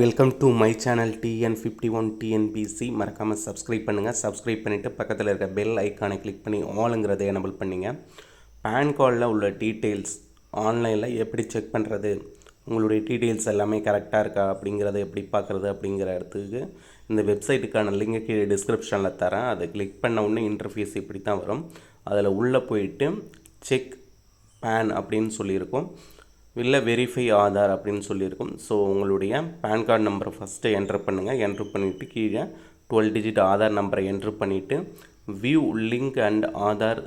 Welcome to my channel TN51 TNBC. மறக்காமல் subscribe பண்ணுங்கள். Subscribe பண்ணிவிட்டு பக்கத்தில் இருக்க பெல் ஐக்கானை கிளிக் பண்ணி ஆளுங்கிறத எனபிள் பண்ணிங்க. பேன் கார்டில் உள்ள டீட்டெயில்ஸ் ஆன்லைனில் எப்படி செக் பண்ணுறது, உங்களுடைய டீட்டெயில்ஸ் எல்லாமே கரெக்டாக இருக்கா அப்படிங்கிறத எப்படி பார்க்குறது அப்படிங்கிற இடத்துக்கு இந்த வெப்சைட்டுக்கான லிங்கை கீழே டிஸ்கிரிப்ஷனில் தரேன். அதை கிளிக் பண்ண உடனே இன்டர்ஃபேஸ் இப்படி தான் வரும். அதில் உள்ளே போயிட்டு செக் பேன் அப்படின்னு சொல்லியிருக்கோம், இல்லை வெரிஃபை ஆதார் அப்படின்னு சொல்லியிருக்கும். ஸோ உங்களுடைய பேன் கார்டு நம்பரை ஃபஸ்ட்டு என்ட்ரு பண்ணுங்கள். என்ட்ரு பண்ணிவிட்டு கீழே 12 டிஜிட் ஆதார் நம்பரை என்ட்ரு பண்ணிவிட்டு view link and Aadhaar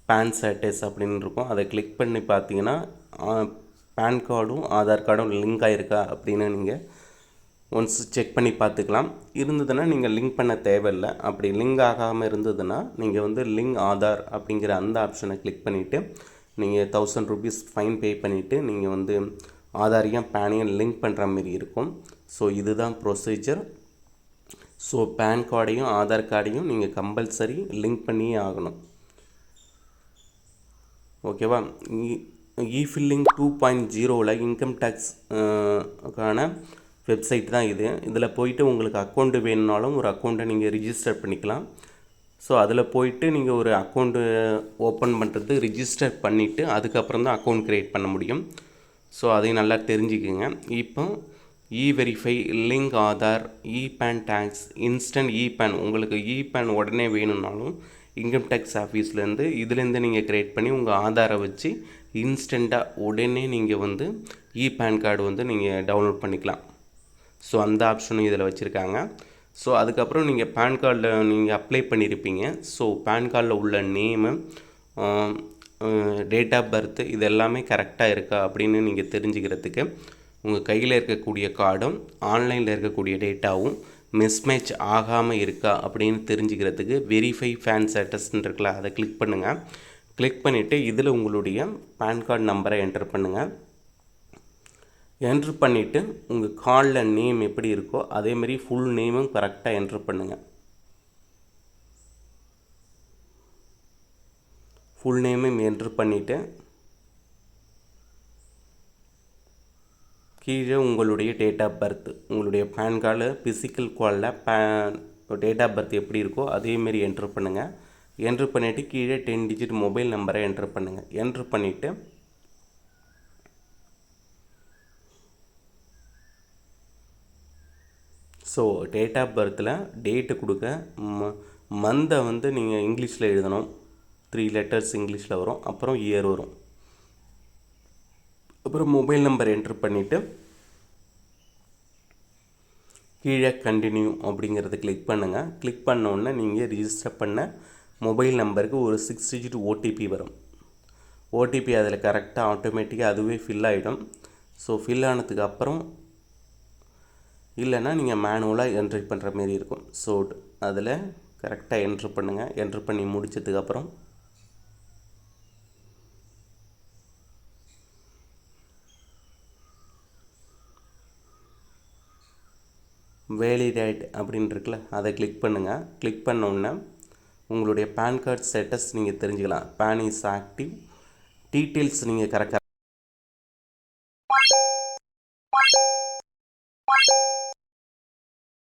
PAN status அப்படின்னு இருக்கும். அதை கிளிக் பண்ணி பார்த்தீங்கன்னா பேன் கார்டும் ஆதார் கார்டும் லிங்க் ஆகிருக்கா அப்படின்னு நீங்கள் ஒன்ஸ் செக் பண்ணி பார்த்துக்கலாம். இருந்ததுன்னா நீங்கள் லிங்க் பண்ண தேவையில்லை. அப்படி லிங்க் ஆகாமல் இருந்ததுன்னா நீங்கள் லிங்க் ஆதார் அப்படிங்கிற அந்த ஆப்ஷனை கிளிக் பண்ணிவிட்டு நீங்கள் 1000 rupees ஃபைன் பே பண்ணிவிட்டு நீங்கள் ஆதாரையும் பேனையும் லிங்க் பண்ணுற மாரி இருக்கும். ஸோ இதுதான் ப்ரொசீஜர். ஸோ பேன் கார்டையும் ஆதார் கார்டையும் நீங்கள் கம்பல்சரி லிங்க் பண்ணியே ஆகணும். ஓகேவா? இஃபில்லிங் 2.0வில் இன்கம் டேக்ஸ்க்கான வெப்சைட் தான் இது. இதில் போயிட்டு உங்களுக்கு அக்கௌண்ட்டு வேணுனாலும் ஒரு அக்கௌண்ட்டை நீங்கள் ரிஜிஸ்டர் பண்ணிக்கலாம். ஸோ அதில் போயிட்டு நீங்கள் ஒரு அக்கௌண்ட்டு ஓப்பன் பண்ணுறது ரிஜிஸ்டர் பண்ணிவிட்டு அதுக்கப்புறம் தான் அக்கௌண்ட் க்ரியேட் பண்ண முடியும். ஸோ அதையும் நல்லா தெரிஞ்சுக்குங்க. இப்போ verify, link Aadhaar, PAN tax, instant PAN, உங்களுக்கு பேன் உடனே வேணும்னாலும் இன்கம் டேக்ஸ் ஆஃபீஸ்லேருந்து இதுலேருந்து நீங்கள் க்ரியேட் பண்ணி உங்கள் ஆதாரை வச்சு இன்ஸ்டண்ட்டாக உடனே நீங்கள் பேன் கார்டு நீங்கள் டவுன்லோட் பண்ணிக்கலாம். ஸோ அந்த ஆப்ஷனும் இதில் வச்சுருக்காங்க. ஸோ அதுக்கப்புறம் நீங்கள் பேன் கார்டில் நீங்கள் அப்ளை பண்ணியிருப்பீங்க. ஸோ பேன் கார்டில் உள்ள நேமு, டேட் ஆஃப் பர்த்து இது எல்லாமே கரெக்டாக இருக்கா அப்படின்னு நீங்கள் தெரிஞ்சுக்கிறதுக்கு உங்கள் கையில் இருக்கக்கூடிய கார்டும் ஆன்லைனில் இருக்கக்கூடிய டேட்டாவும் மிஸ்மேட்ச் ஆகாமல் இருக்கா அப்படின்னு தெரிஞ்சுக்கிறதுக்கு வெரிஃபை பேன் ஸ்டேட்டஸ்ன்னு இருக்குல்ல, அதை கிளிக் பண்ணுங்கள். கிளிக் பண்ணிவிட்டு இதில் உங்களுடைய பேன் கார்டு நம்பரை என்டர் பண்ணுங்கள். என்ட்ரு பண்ணிவிட்டு உங்கள் கார்டில் நேம் எப்படி இருக்கோ அதேமாரி ஃபுல் நேமும் கரெக்டாக என்ட்ரு பண்ணுங்கள். ஃபுல் நேமும் என்ட்ரு பண்ணிவிட்டு கீழே உங்களுடைய டேட் ஆஃப் பர்த், உங்களுடைய பேன் கார்டில் ஃபிசிக்கல் கார்டில் டேட் ஆஃப் பர்த் எப்படி இருக்கோ அதேமாரி என்ட்ரு பண்ணுங்கள். என்ட்ரு பண்ணிவிட்டு கீழே 10 டிஜிட் மொபைல் நம்பரை என்ட்ரு பண்ணுங்கள். என்ட்ரு பண்ணிவிட்டு ஸோ டேட் ஆஃப் பர்த்தில் டேட்டு கொடுக்க, மந்தை நீங்கள் இங்கிலீஷில் எழுதணும். 3 லெட்டர்ஸ் இங்கிலீஷில் வரும், அப்புறம் இயர் வரும். அப்புறம் மொபைல் நம்பர் என்ட்ரு பண்ணிவிட்டு கீழே கண்டினியூ அப்படிங்கிறத கிளிக் பண்ணுங்கள். கிளிக் பண்ணோன்னே நீங்கள் ரிஜிஸ்டர் பண்ண மொபைல் நம்பருக்கு ஒரு 6 டிஜிட் ஓடிபி வரும். ஓடிபி அதில் கரெக்டாக ஆட்டோமேட்டிக்காக அதுவே ஃபில் ஆகிடும். ஸோ ஃபில் ஆனதுக்கு அப்புறம் இல்லைன்னா நீங்கள் மேனுவலாக என்ட்ரி பண்ணுற மாரி இருக்கும். ஸோ அதில் கரெக்டாக என்ட்ரு பண்ணுங்கள். என்ட்ரு பண்ணி முடித்ததுக்கப்புறம் வேலிடேட் அப்படின்னு இருக்குல்ல, அதை கிளிக் பண்ணுங்கள். கிளிக் பண்ணோன்னே உங்களுடைய பேன் கார்டு ஸ்டேட்டஸ் நீங்கள் தெரிஞ்சுக்கலாம். பேன் இஸ் ஆக்டிவ், டீட்டெயில்ஸ் நீங்கள் கரெக்டாக